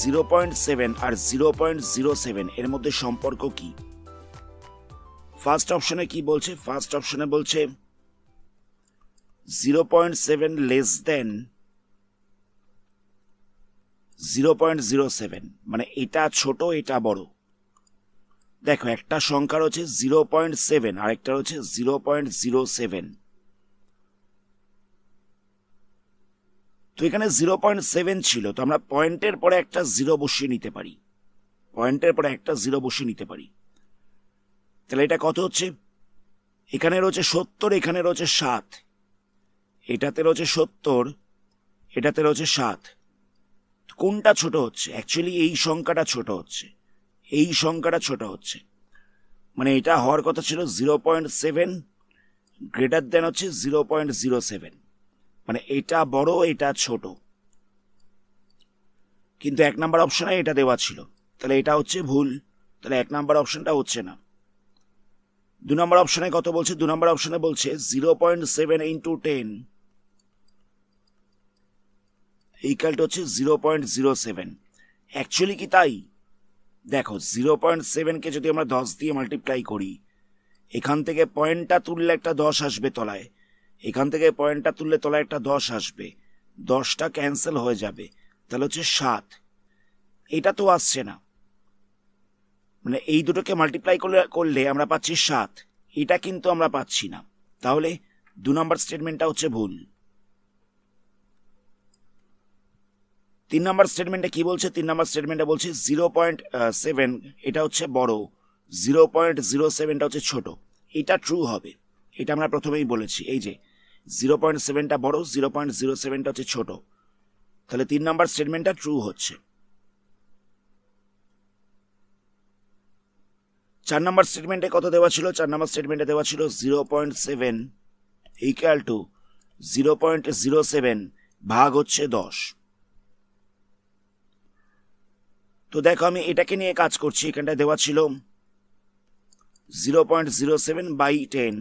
0.7 আর 0.07 এর মধ্যে সম্পর্ক কি? ফার্স্ট অপশনে কি বলছে? ফার্স্ট অপশনে বলছে 0.7 লেস দেন 0.07, মানে এটা ছোট এটা বড়। দেখো একটা সংখ্যা রয়েছে 0.7 আর একটা রয়েছে 0.07। তো এখানে 0.7 ছিল, তো আমরা পয়েন্টের পরে একটা জিরো বসিয়ে নিতে পারি, পয়েন্টের পরে একটা জিরো বসিয়ে নিতে পারি। তাহলে এটা কত হচ্ছে? এখানে রয়েছে 70, এখানে রয়েছে 7, এটাতে রয়েছে 70, এটাতে রয়েছে 7। কোনটা ছোট হচ্ছে? অ্যাকচুয়ালি এই সংখ্যাটা ছোট হচ্ছে, এই সংখ্যাটা ছোট হচ্ছে। মানে এটা হওয়ার কথা ছিল 0.7 গ্রেটার দেন হচ্ছে 0.07, মানে এটা বড় এটা ছোট। কিন্তু 1 নাম্বার অপশনে এটা দেওয়া ছিল, তাহলে এটা হচ্ছে ভুল। তাহলে 1 নাম্বার অপশনটা হচ্ছে না। 2 নাম্বার অপশনে কত বলছে? 2 নাম্বার অপশনে বলছে 0.7 ইন্টু 10 ইকুয়াল টু হচ্ছে 0.07। অ্যাকচুয়ালি কি তাই? দেখো 0.7কে যদি আমরা 10 দিয়ে মাল্টিপ্লাই করি, এখান থেকে পয়েন্টটা তুললে একটা 10 আসবে তলায়, এখান থেকে পয়েন্টটা তুললে তলায় একটা 10 আসবে, 10টা ক্যান্সেল হয়ে যাবে, তাহলে হচ্ছে 7। এটা তো আসছে না, মানে এই দুটোকে মাল্টিপ্লাই করলে আমরা পাচ্ছি 7, এটা কিন্তু আমরা পাচ্ছি না। তাহলে 2 নাম্বার স্টেটমেন্টটা হচ্ছে ভুল। 3 নাম্বার স্টেটমেন্টে কি বলছে? 3 নাম্বার স্টেটমেন্টে বলছে 0.7 এটা হচ্ছে বড়, 0.07টা হচ্ছে ছোট। এটা ট্রু হবে, এটা আমরা প্রথমেই বলেছি। এই যে 0.7টা বড়, 0.07টা হচ্ছে ছোট, তাহলে 3 নাম্বার স্টেটমেন্টটা ট্রু হচ্ছে। 4 নাম্বার স্টেটমেন্টে কত দেওয়া ছিল? 4 নাম্বার স্টেটমেন্টে দেওয়া ছিল 0.7 ইকুয়াল টু 0.07 ভাগ হচ্ছে 10। তো দেখো আমি এটাকে নিয়ে কাজ করছি। এখানটা দেওয়া ছিল 0.07 বাই 10,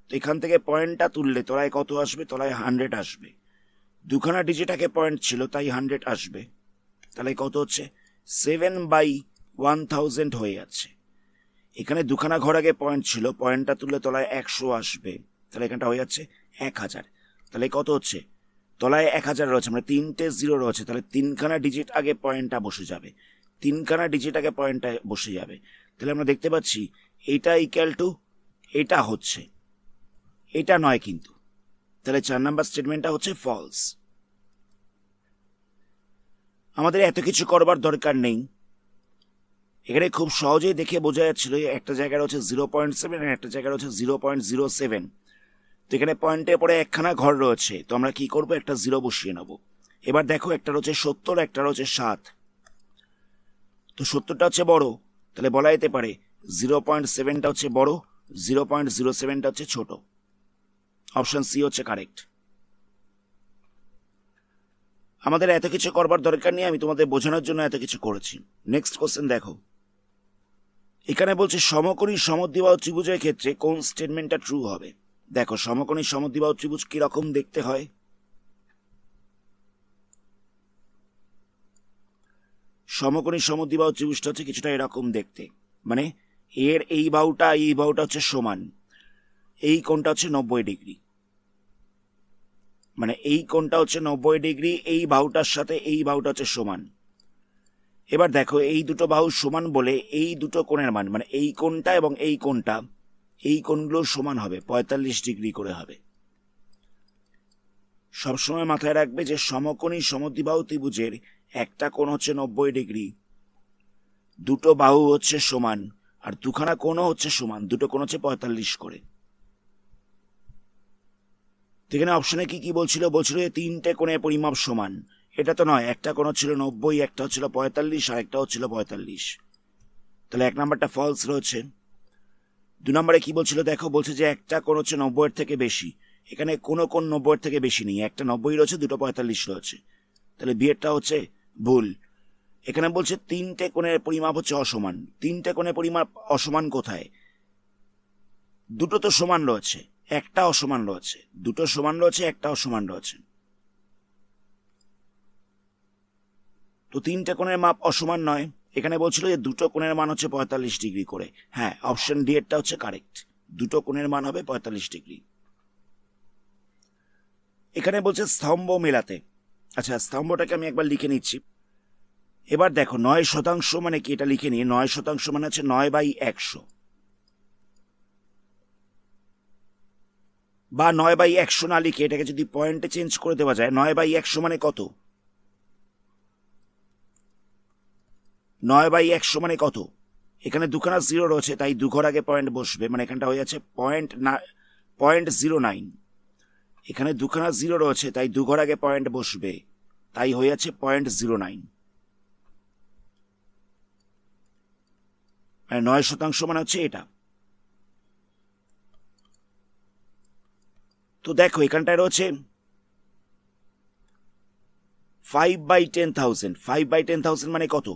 তো এখান থেকে পয়েন্টটা তুললে তলায় কত আসবে? তলায় 100 আসবে। দুখানা ডিজিট আগে পয়েন্ট ছিল, তাই 100 আসবে। তাহলে কত হচ্ছে? 7/1000 হয়ে যাচ্ছে। এখানে দুখানা ঘর আগে পয়েন্ট ছিল, পয়েন্টটা তুললে তলায় 100 আসবে, তাহলে এখানটা হয়ে যাচ্ছে 1000। তাহলে কত হচ্ছে? তলায় 1000 রয়েছে, মানে 3টে জিরো রয়েছে, তাহলে 3খানা ডিজিট আগে পয়েন্টটা বসে যাবে, 3খানা ডিজিট আগে পয়েন্টটা বসে যাবে। তাহলে আমরা দেখতে পাচ্ছি এটা ইকুয়াল টু এটা হচ্ছে, এটা নয় কিন্তু। তাহলে 4 নাম্বার স্টেটমেন্টটা হচ্ছে ফলস। আমাদের এত কিছু করবার দরকার নেই, এখানে খুব সহজেই দেখে বোঝা যাচ্ছিল একটা জায়গায় হচ্ছে 0.7 আর একটা জায়গায় হচ্ছে 0.07। তো এখানে পয়েন্টের পরে একখানা ঘর রয়েছে, তো আমরা কি করব? একটা জিরো বসিয়ে নেব। এবার দেখো একটা রয়েছে 70, একটা রয়েছে 7, তো 70টা হচ্ছে বড়, তাহলে বলা যেতে পারে 0.7টা হচ্ছে বড়, 0.07টা হচ্ছে ছোট। অপশন সি হচ্ছে কারেক্ট। আমাদের এত কিছু করবার দরকার নেই, আমি তোমাদের বোঝানোর জন্য এত কিছু করেছি। নেক্সট কোশ্চেন দেখো, এখানে বলছে সমকোণী সমদ্বিবাহু ত্রিভুজের ক্ষেত্রে কোন স্টেটমেন্টটা ট্রু হবে? দেখো সমকোণী সমদ্বিবাহু ত্রিভুজ কিরকম দেখতে হয়? সমকোণী সমদ্বিবাহু ত্রিভুজটা হচ্ছে কিছুটা এরকম দেখতে, মানে এর এই বাহুটা এই বাহুটা হচ্ছে সমান, এই কোণটা হচ্ছে 90 ডিগ্রি, মানে এই কোণটা হচ্ছে 90 ডিগ্রি, এই বাহুটার সাথে এই বাহুটা হচ্ছে সমান। এবার দেখো এই দুটো বাহু সমান বলে এই দুটো কোণের মান, মানে এই কোণটা এবং এই কোণটা, এই কোণগুলো সমান হবে, 45 ডিগ্রি করে হবে। সবসময় মাথায় রাখবে যে সমকোণী সমদ্বিবাহু ত্রিভুজের একটা কোণ হচ্ছে 90 ডিগ্রি, দুটো বাহু হচ্ছে সমান, আর দুখানা কোণও হচ্ছে সমান, দুটো কোণ হচ্ছে 45 করে। এখানে অপশনে কি কি বলছিল? বলছিল 3টে কোণের পরিমাপ সমান, এটা তো নয়, একটা কোণ ছিল 90, একটা হচ্ছিল 45 আর একটা হচ্ছিল 45, তাহলে 1 নাম্বারটা ফলস রয়েছে। 2 নম্বরে কি বলছিল? দেখো বলছে যে একটা কোণ হচ্ছে 90 থেকে বেশি, এখানে কোনো কোণ 90 থেকে বেশি নেই, একটা 90 রয়েছে, দুটো 45 রয়েছে, তাহলে বিয়েরটা হচ্ছে ভুল। এখানে বলছে 3টে কোণের পরিমাপ হচ্ছে অসমান, 3টে কোণের পরিমাপ অসমান কোথায়? দুটো তো সমান রয়েছে, একটা অসমান রয়েছে, দুটো সমান রয়েছে, একটা অসমান রয়েছে। তো তিনটে কোণের মাপ অসমান নয়, এখানে বলছিল যে দুটো কোণের মান হচ্ছে 45 ডিগ্রি করে। হ্যাঁ, অপশন ডি এরটা হচ্ছে কারেক্ট, দুটো কোণের মান হবে 45 ডিগ্রি। এখানে বলছে স্তম্ভ মেলাতে। আচ্ছা, স্তম্ভটাকে আমি একবার লিখে নিচ্ছি। এবার দেখো 9% মানে কি, এটা লিখে নিয়ে 9% মানে হচ্ছে 9/100 বা 9/100 না লিখে এটাকে যদি পয়েন্টে চেঞ্জ করে দেওয়া যায়, 9/100 মানে কত? 9/100 মানে কত? এখানে দুখানা জিরো রয়েছে, তাই দু ঘর আগে পয়েন্ট বসবে, মানে এখানটা হয়ে যাচ্ছে 0.09। এখানে দুখানা জিরো রয়েছে, তাই দু ঘর আগে পয়েন্ট বসবে, তাই হয়ে যাচ্ছে 0.09। মানে 9% মানে হচ্ছে এটা। তো দেখো এখানটায় রয়েছে 5/10,000। 5/10,000 মানে কত?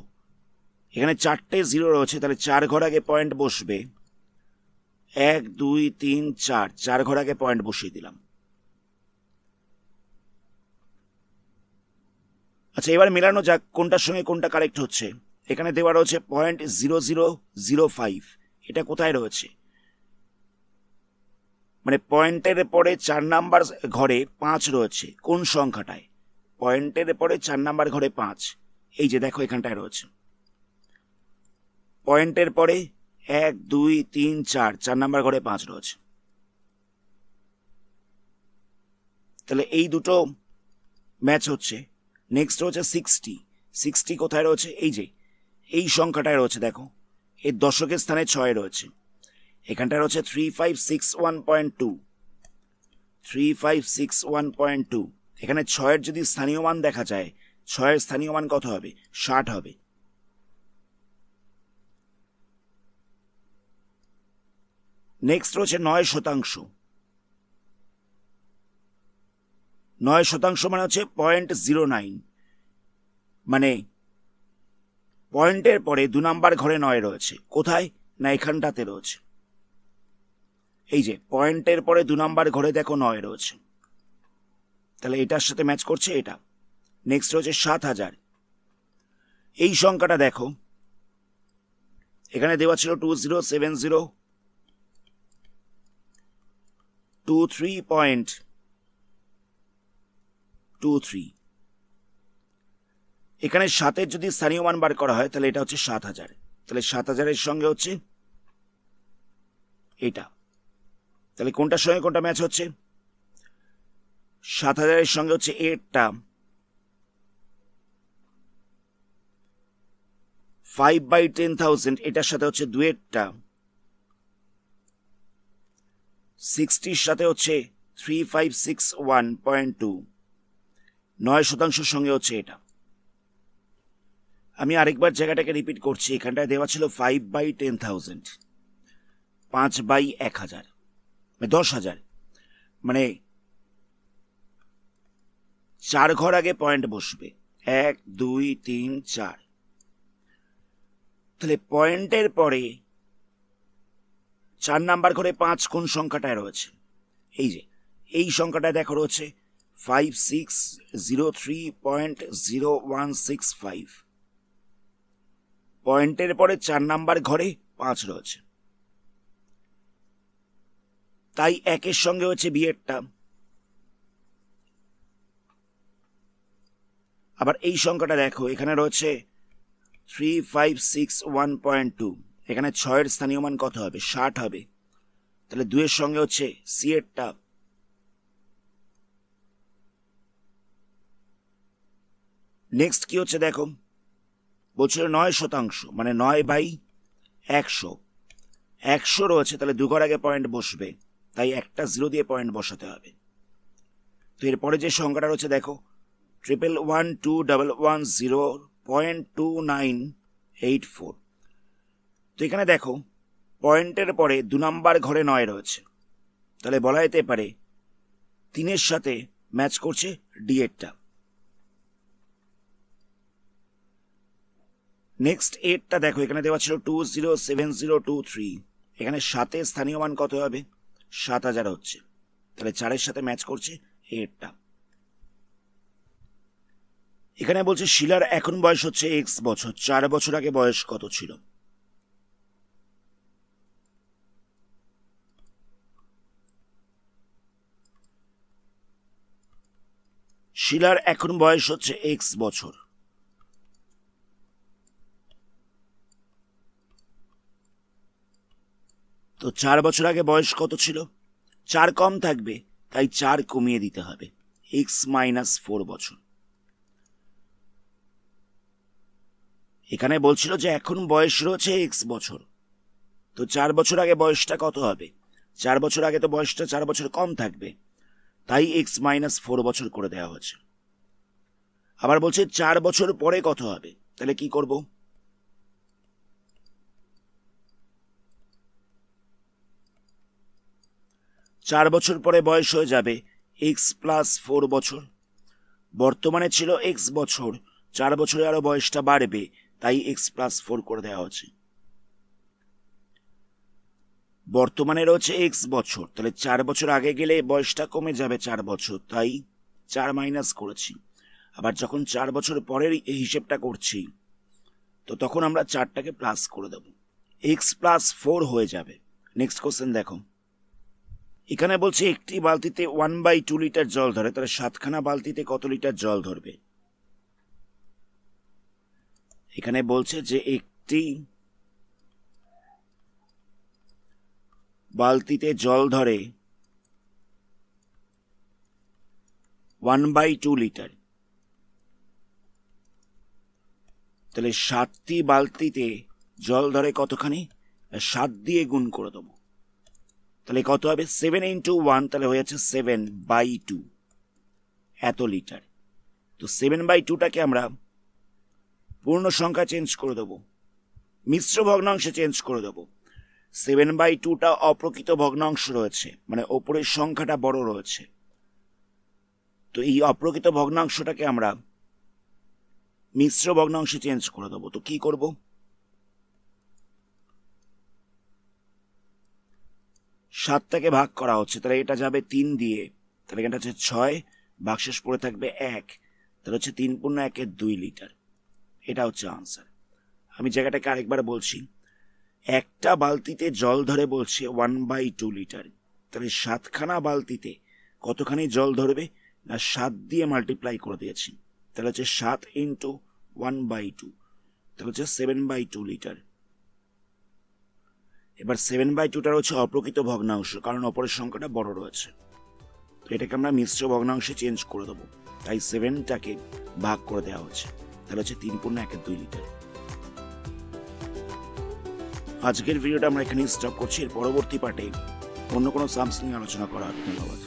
এখানে চারটে জিরো রয়েছে, তাহলে চার ঘর আগে পয়েন্ট বসবে, 1 2 3 4, চার ঘর আগে পয়েন্ট বসিয়ে দিলাম। আচ্ছা, এবার মেলানো যাক কোনটার সঙ্গে কোনটা কারেক্ট হচ্ছে। এখানে দেওয়া রয়েছে 0.0005, এটা কোথায় রয়েছে? মানে পয়েন্টের পরে 4 নাম্বার ঘরে 5 রয়েছে, কোন সংখ্যাটায়? পয়েন্টের পরে 4 নাম্বার ঘরে 5, এই যে দেখো এখানটায় রয়েছে। পয়েন্টের পরে 1 2 3 4, 4 নাম্বার ঘরে 5 রয়েছে। তাহলে এই দুটো ম্যাচ হচ্ছে। নেক্সট রয়েছে 60। 60 কোথায় রয়েছে? এই যে এই সংখ্যাটায় রয়েছে, দেখো এর দশকের স্থানে 6 রয়েছে। এখানটায় রয়েছে 3561.2। 3561.2, এখানে 6-এর যদি স্থানীয় মান দেখা যায়, 6-এর স্থানীয় মান কত হবে? 60 হবে। নেক্সট রয়েছে 9%। 9% মানে হচ্ছে 0.09, মানে পয়েন্টের পরে 2 নাম্বার ঘরে 9 রয়েছে, কোথায়? না এখানটাতে রয়েছে। এই যে পয়েন্টের পরে 2 নাম্বার ঘরে দেখো 9 রয়েছে, তাহলে এটার সাথে ম্যাচ করছে এটা। নেক্সট রয়েছে 7000। এই সংখ্যাটা দেখো, এখানে দেওয়া ছিল 207023.23। এখানে 7-এর যদি স্থানীয় মান বার করা হয়, তাহলে এটা হচ্ছে 7000। তাহলে 7000-এর সঙ্গে হচ্ছে এটা। তাহলে কোনটার সঙ্গে কোনটা ম্যাচ হচ্ছে? 7000-এর সঙ্গে হচ্ছে এরটা, 5/10,000 এটার সাথে হচ্ছে 2-এরটা, 60-র সাথে হচ্ছে 3561.2, 9%-র সঙ্গে হচ্ছে এটা। আমি আরেকবার জায়গাটাকে রিপিট করছি। এখানটায় দেওয়া ছিল 5/10,000, 5/1000, 10,000, মানে 4 ঘর আগে পয়েন্ট বসবে, 1 2 3 4। তাহলে পয়েন্টের পরে 4 নাম্বার ঘরে 5 কোন সংখ্যাটায় রয়েছে? এই যে এই সংখ্যাটায় দেখো রয়েছে 5603.0165। পয়েন্টের পরে 4 নাম্বার ঘরে 5 রয়েছে, তাই 1-এর সঙ্গে হচ্ছে বিয়েরটা। আবার এই সংখ্যাটা দেখো, এখানে রয়েছে 3561.2, এখানে 6-এর স্থানীয় মান কত হবে? 60 হবে। তাহলে 2-এর সঙ্গে হচ্ছে সি-এরটা। নেক্সট কি হচ্ছে দেখো, বলছিল 9%, মানে 9/100। 100 রয়েছে, তাহলে 2 ঘর আগে পয়েন্ট বসবে, তাই একটা জিরো দিয়ে পয়েন্ট বসাতে হবে। তো এরপরে যে সংখ্যাটা রয়েছে দেখো, 1112110.2984। তো এখানে দেখো পয়েন্টের পরে 2 নাম্বার ঘরে 9 রয়েছে, তাহলে বলা যেতে পারে 3-এর সাথে ম্যাচ করছে ডি-এরটা। নেক্সট 8টা দেখো, এখানে দেওয়া ছিল 207023, এখানে 7-এর স্থানীয় মান কত হবে? 7000 হচ্ছে, তাহলে 4-এর সাথে ম্যাচ করছে 8টা। এখানে বলছে শিলার এখন বয়স হচ্ছে এক্স বছর, 4 বছর আগে বয়স কত ছিল? শিলার এখন বয়স হচ্ছে এক্স বছর, তো 4 বছর আগে বয়স কত ছিল? 4 কম থাকবে, তাই 4 কমিয়ে দিতে হবে, এক্স মাইনাস 4 বছর। এখানে বলছিল যে এখন বয়স রয়েছে এক্স বছর, তো 4 বছর আগে বয়সটা কত হবে? 4 বছর আগে তো বয়সটা 4 বছর কম থাকবে, তাই এক্স মাইনাস 4 বছর করে দেওয়া হয়েছে। আবার বলছে 4 বছর পরে কত হবে, তাহলে কি করব? চার বছর পরে বয়স হয়ে যাবে এক্স প্লাস 4 বছর। বর্তমানে ছিল এক্স বছর, 4 বছরে আরো বয়সটা বাড়বে, তাই এক্স প্লাস 4 করে দেওয়া হচ্ছে। বর্তমানে রয়েছে এক্স বছর, তাহলে 4 বছর আগে গেলে বয়সটা কমে যাবে 4 বছর, তাই 4 মাইনাস করেছি। আবার যখন 4 বছর পরের এই হিসেবটা করছি, তো তখন আমরা 4টাকে প্লাস করে দেব, এক্স প্লাস 4 হয়ে যাবে। নেক্সট কোশ্চেন দেখো, এখানে বলছে একটি বালতিতে 1/2 লিটার জল ধরে, তাহলে 7খানা বালতিতে কত লিটার জল ধরবে? এখানে বলছে যে একটি বালতিতে জল ধরে 1/2 লিটার, তাহলে 7টি বালতিতে জল ধরে কতখানি? 7 দিয়ে গুণ করে দেবো, তাহলে কত হবে? 7 ইন্টু 1, তাহলে হয়ে যাচ্ছে 7/2 এত লিটার। তো 7/2টাকে আমরা পূর্ণ সংখ্যা চেঞ্জ করে দেবো, মিশ্র ভগ্নাংশে চেঞ্জ করে দেবো। 7/2টা অপ্রকৃত ভগ্নাংশ রয়েছে, মানে ওপরের সংখ্যাটা বড় রয়েছে, তো এই অপ্রকৃত ভগ্নাংশটাকে আমরা মিশ্র ভগ্নাংশে চেঞ্জ করে দেবো। তো কি করব? 7টাকে ভাগ করা হচ্ছে, তাহলে এটা যাবে 3 দিয়ে, তাহলে এটা হচ্ছে 6, ভাগশেষ পড়ে থাকবে 1, তাহলে হচ্ছে 3 পূর্ণ 1 2 লিটার। এটা হচ্ছে আনসার। আমি জায়গাটাকে আরেকবার বলছি, একটা বালতিতে জল ধরে বলছে 1/2 লিটার, তাহলে 7খানা বালতিতে কতখানি জল ধরবে? না 7 দিয়ে মাল্টিপ্লাই করে দিয়েছি, তাহলে হচ্ছে 7 ইন্টু 1/2, তাহলে হচ্ছে 7/2 লিটার। এবার 7/2টার হচ্ছে অপ্রকৃত ভগ্নাংশ, কারণ অপরের সংখ্যাটা বড় রয়েছে, তো এটাকে আমরা মিশ্র ভগ্নাংশে চেঞ্জ করে দেবো, তাই 7টাকে ভাগ করে দেওয়া হচ্ছে, তাহলে হচ্ছে 3 পূর্ণ 1 2 লিটার। আজকের ভিডিওটা আমরা এখানেই স্টপ করছি, এর পরবর্তী পার্টে অন্য কোনো সামস নিয়ে আলোচনা করা হবে। ধন্যবাদ।